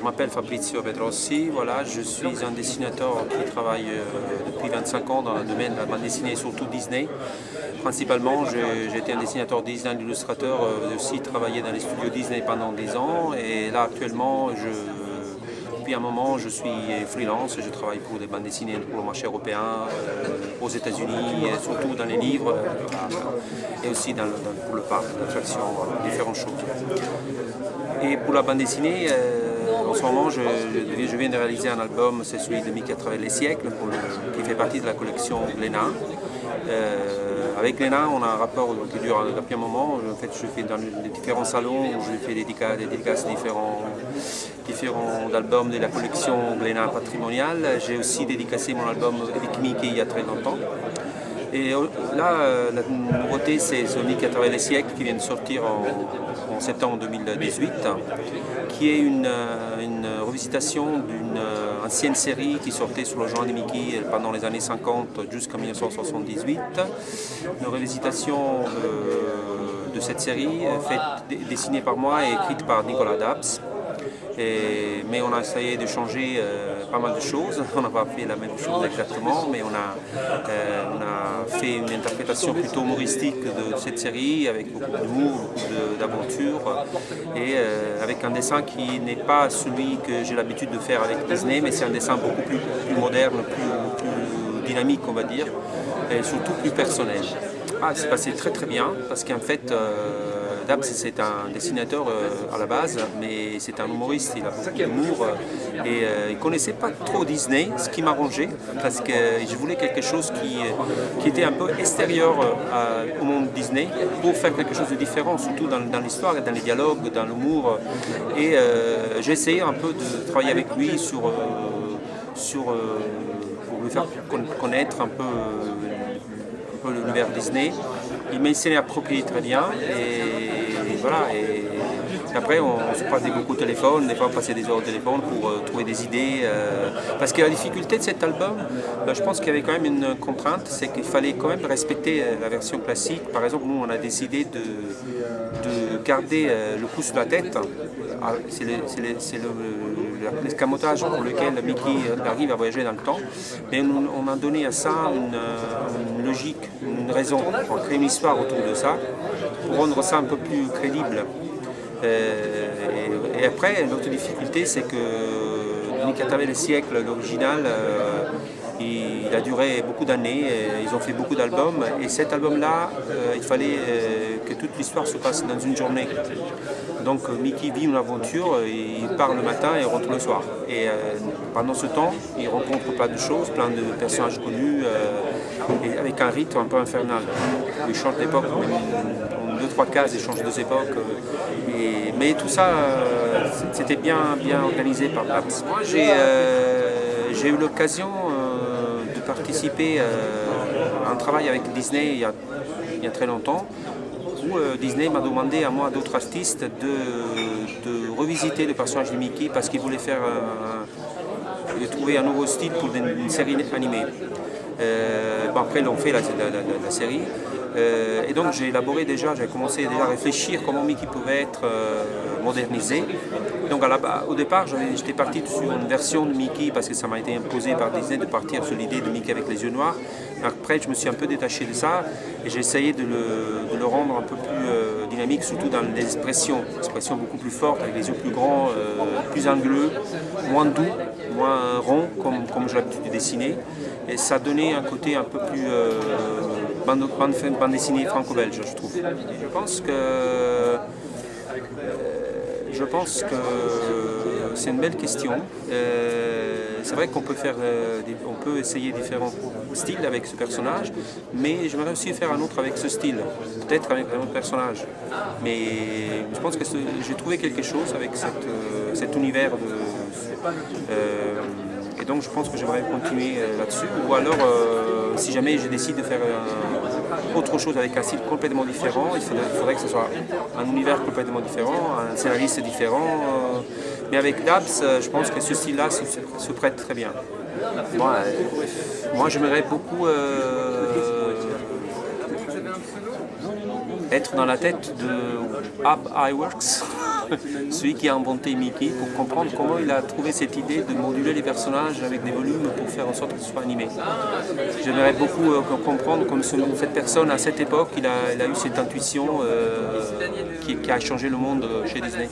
m'appelle Fabrizio Pedrossi, voilà, je suis un dessinateur qui travaille depuis 25 ans dans le domaine de la bande dessinée et surtout Disney. Principalement, j'ai été un dessinateur Disney, un illustrateur, j'ai aussi travaillé dans les studios Disney pendant 10 ans et là actuellement, depuis un moment, je suis freelance, je travaille pour des bandes dessinées pour le marché européen, aux États-Unis, et surtout dans les livres et aussi pour le parc d'attractions, différentes choses. Et pour la bande dessinée, en ce moment, je viens de réaliser un album, c'est celui de Mickey à travers les siècles, qui fait partie de la collection Glénat. Avec Glénat, on a un rapport qui dure depuis un moment. En fait, je fais dans les différents salons où je fais des dédicaces différents albums de la collection Glénat patrimoniale. J'ai aussi dédicacé mon album avec Mickey il y a très longtemps. Et là, la nouveauté, c'est ce Mickey à travers les siècles qui vient de sortir en septembre 2018, qui est une revisitation d'une ancienne série qui sortait sur le genre de Mickey pendant les années 50 jusqu'en 1978. Une revisitation de cette série dessinée par moi et écrite par Nicolas Dabbs. Mais on a essayé de changer pas mal de choses. On n'a pas fait la même chose exactement, mais on a fait une interprétation plutôt humoristique de cette série, avec beaucoup d'humour, beaucoup d'aventure, et avec un dessin qui n'est pas celui que j'ai l'habitude de faire avec Disney, mais c'est un dessin beaucoup plus moderne, plus dynamique, on va dire, et surtout plus personnel. C'est passé très très bien, parce qu'en fait, Dabbs, c'est un dessinateur à la base, mais c'est un humoriste, il a beaucoup d'humour et il ne connaissait pas trop Disney, ce qui m'arrangeait parce que je voulais quelque chose qui était un peu extérieur au monde Disney pour faire quelque chose de différent, surtout dans l'histoire, dans les dialogues, dans l'humour. Et j'ai essayé un peu de travailler avec lui pour lui faire connaître un peu l'univers Disney. Il s'est approprié très bien et voilà. Et après, on se passait beaucoup au téléphone, des fois on passait des heures au téléphone pour trouver des idées. Parce que la difficulté de cet album, je pense qu'il y avait quand même une contrainte, c'est qu'il fallait quand même respecter la version classique. Par exemple, nous on a décidé de garder le coup sur la tête. C'est l'escamotage pour lequel Mickey arrive à voyager dans le temps. Mais on a donné à ça une logique, une raison. On crée une histoire autour de ça pour rendre ça un peu plus crédible. Et après, l'autre difficulté, c'est que Mickey à travers les siècles, l'original, il a duré beaucoup d'années, ils ont fait beaucoup d'albums, et cet album-là, il fallait que toute l'histoire se passe dans une journée. Donc Mickey vit une aventure, il part le matin et rentre le soir. Et pendant ce temps, il rencontre plein de choses, plein de personnages connus, et avec un rythme un peu infernal. Il change d'époque, en 2-3 cases, il change de époques. Mais tout ça, c'était bien organisé par Dabbs. Moi, j'ai eu l'occasion de participer à un travail avec Disney il y a très longtemps, où Disney m'a demandé à moi, d'autres artistes, de revisiter le personnage de Mickey parce qu'il voulait trouver un nouveau style pour une série animée. Après, ils ont fait la série. Et donc j'ai commencé déjà à réfléchir comment Mickey pouvait être modernisé. Donc au départ, j'étais parti sur une version de Mickey parce que ça m'a été imposé par Disney de partir sur l'idée de Mickey avec les yeux noirs. Après, je me suis un peu détaché de ça et j'ai essayé de le rendre un peu plus dynamique, surtout dans les expressions beaucoup plus fortes, avec les yeux plus grands, plus anguleux, moins doux, moins rond, comme j'ai l'habitude de dessiner. Et ça donnait un côté un peu plus bande dessinée franco-belge, je trouve. Je pense que c'est une belle question. C'est vrai qu'on peut essayer différents styles avec ce personnage, mais j'aimerais aussi faire un autre avec ce style, peut-être avec un autre personnage. Mais je pense que j'ai trouvé quelque chose avec cet univers et donc je pense que j'aimerais continuer là-dessus. Ou alors, si jamais je décide de faire autre chose avec un style complètement différent, il faudrait que ce soit un univers complètement différent, un scénariste différent. Mais avec Dabbs, je pense que ce style-là se prête très bien. Moi j'aimerais beaucoup être dans la tête de Ab Iwerks, celui qui a inventé Mickey, pour comprendre comment il a trouvé cette idée de moduler les personnages avec des volumes pour faire en sorte qu'ils soient animés. J'aimerais beaucoup comprendre comme cette personne, à cette époque, il a eu cette intuition qui a changé le monde chez Disney.